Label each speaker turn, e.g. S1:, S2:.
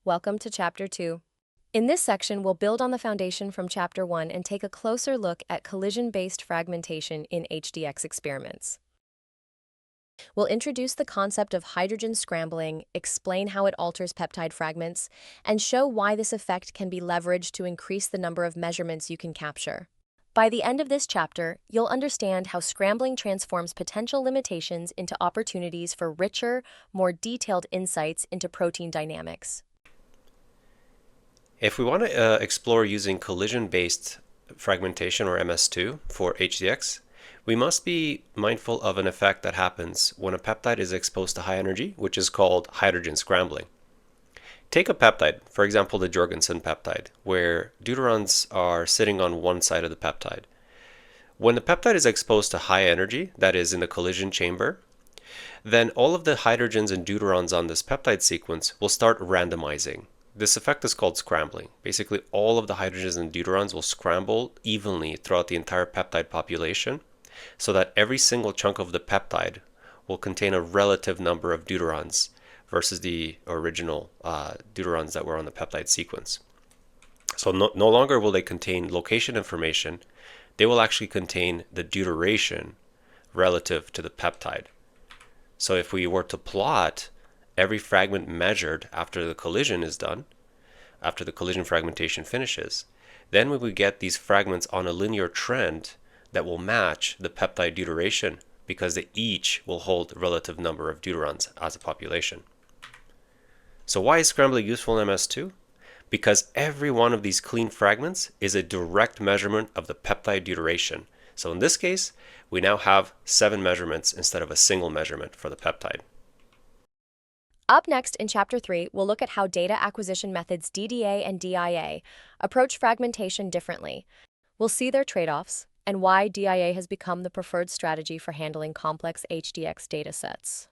S1: Welcome to Chapter 2. In this section, we'll build on the foundation from Chapter 1 and take a closer look at collision-based fragmentation in HDX experiments. We'll introduce the concept of hydrogen scrambling, explain how it alters peptide fragments, and show why this effect can be leveraged to increase the number of measurements you can capture. By the end of this chapter, you'll understand how scrambling transforms potential limitations into opportunities for richer, more detailed insights into protein dynamics.
S2: If we want to explore using collision-based fragmentation or MS2 for HDX, we must be mindful of an effect that happens when a peptide is exposed to high energy, which is called hydrogen scrambling. Take a peptide, for example the Jorgensen peptide, where deuterons are sitting on one side of the peptide. When the peptide is exposed to high energy, that is in the collision chamber, then all of the hydrogens and deuterons on this peptide sequence will start randomizing. This effect is called scrambling. Basically, all of the hydrogens and deuterons will scramble evenly throughout the entire peptide population so that every single chunk of the peptide will contain a relative number of deuterons versus the original deuterons that were on the peptide sequence. So no longer will they contain location information, they will actually contain the deuteration relative to the peptide. So if we were to plot every fragment measured after the collision is done, after the collision fragmentation finishes, then we would get these fragments on a linear trend that will match the peptide deuteration because they each will hold a relative number of deuterons as a population. So why is scrambling useful in MS2? Because every one of these clean fragments is a direct measurement of the peptide deuteration. So in this case, we now have 7 measurements instead of a single measurement for the peptide.
S1: Up next in Chapter 3, we'll look at how data acquisition methods DDA and DIA approach fragmentation differently. We'll see their trade-offs and why DIA has become the preferred strategy for handling complex HDX datasets.